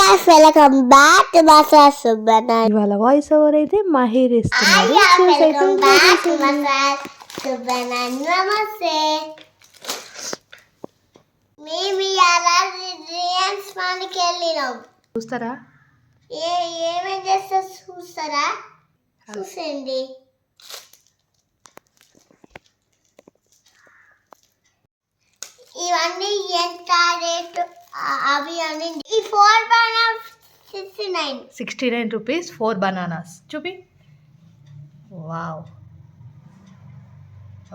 guys, welcome back to Masa Subhana. ఇవాళ voice over అయితే మహేర్ ఇస్తున్నారు. Welcome back to Masa Subhana. Namaste. మేము ఇలా రియాన్స్ మాల్కి వెళ్ళినాం. చూస్తారా? ఏమేం చేస్తా చూస్తారా? చూసండి. ఇవన్నీ ఎంత రేటు అవి అని ఈ 4 బనానాస్ 69 రూపీస్ 4 బనానాస్. చూపి. వావ్.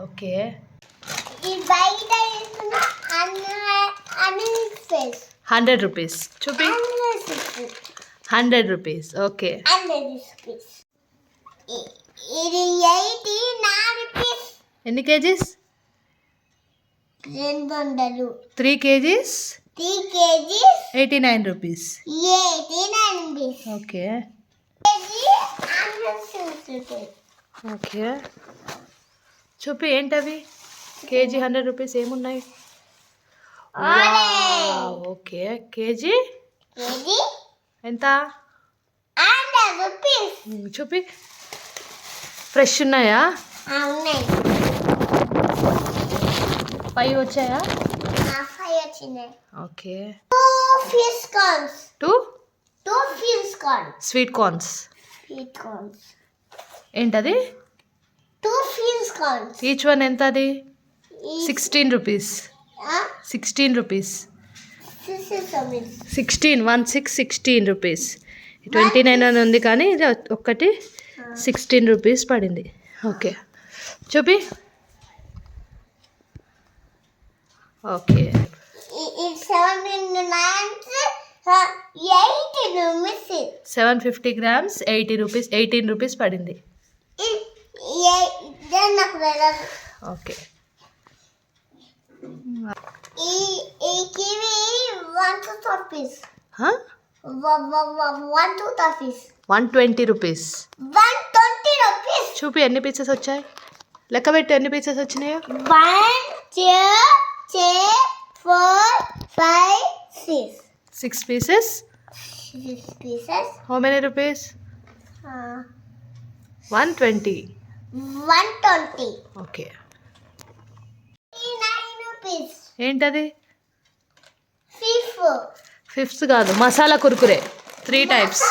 ఓకే. ఈ బయట తీసుకున్న అన్ని 100 రూపీస్. చూపి. 100 రూపీస్. ఓకే. ఇది 89 రూపీస్. ఎన్ని kgs? 200. 3 kgs 89 rupees. 89 rupees. Okay. Okay. చూపి ఏంటవి? కేజీ 100 రూపీస్ ఏమున్నాయి? ఓకే. కేజీ ఎంత? 100 రూపీస్. చూపి. ఫ్రెష్ ఉన్నాయా? ఉన్నాయి. 5 వచ్చాయా? 5 వచ్చినాయి. Okay. 2 fish corns. 2 fish corns. Sweet corns. ఏంటది? 2 ఫిష్ కార్న్స్. ఈచ్ వన్ ఎంత అది? 16 రూపీస్. 16 రూపీస్. 16 రూపీస్. 29 అని ఉంది కానీ ఇది ఒక్కటి 16 రూపీస్ పడింది. ఓకే. చూపి. ఓకే. 750 గ్రామ్స్ 18 రూపీస్ పడింది. ఓకే. ఈ కివి 120 రూపీస్. 120 రూపీస్. 120 రూపీస్. చూపి ఎన్ని పీసెస్ వచ్చాయి? లెక్క పెట్టి ఎన్ని పీసెస్ వచ్చినాయో? 1 2 3 4 5 6 pieces. 6 pieces. How many rupees? 120. Okay. 9 rupees. ఏంటది? ఫిఫ్త్ కాదు, మసాలా కుర్కురే 3 టైప్స్.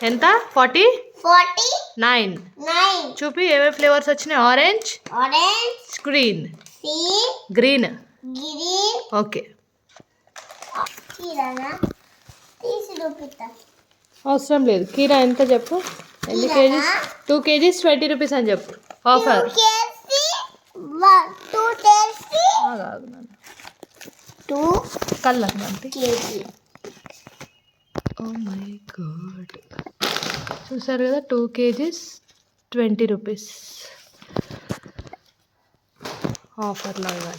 ఎంత? 49. చూపి ఏమేమి ఫ్లేవర్స్ వచ్చినాయి? Orange, green. ఓకే. అవసరం లేదు. కీరా ఎంత చెప్పు? ఎన్ని కేజీస్? 2 కేజీస్ 20 రూపీస్ అని చెప్పు. ఆఫర్. కల్లా ఓ మై గాడ్. చూసారు కదా, 2 కేజీస్ 20 రూపీస్ ఆఫర్ లాగా.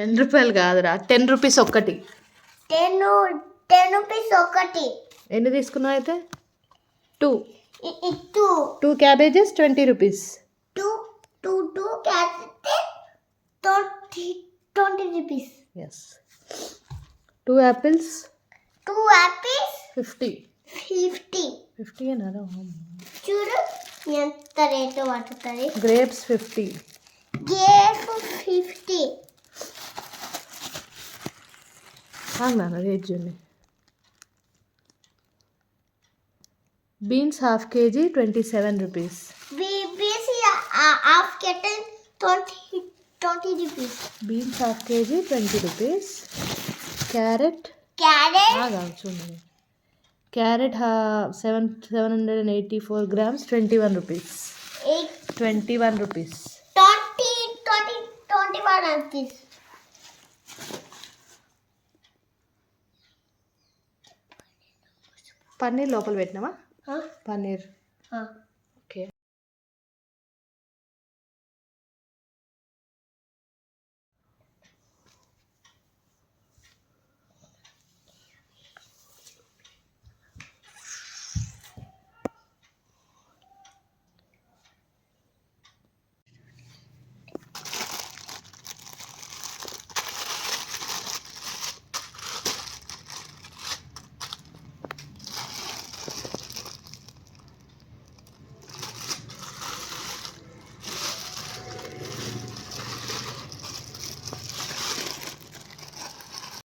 ₹2 కాదురా, 10 రూపీస్ ఒక్కటి. 10 రూపీస్ ఒకటి. ఎన్ని తీసుకున్నావు అయితే? 2 cabbages 20 rupees. 2 cabbages 20 rupees. Yes. 2 apples 50 అన్నారా? చూడు ఎంత రేటు పడుతుంది. గ్రేప్స్ 50. నాన్న రేట్ చూడండి. Beans ½ KG 27 rupees. Half KG 20 rupees. Beans ½ KG 20 rupees. Carrot చూడండి. Carrot 784 grams 21 rupees. 21 rupees. Paneer లోపల పెట్టినావా? పన్నీర్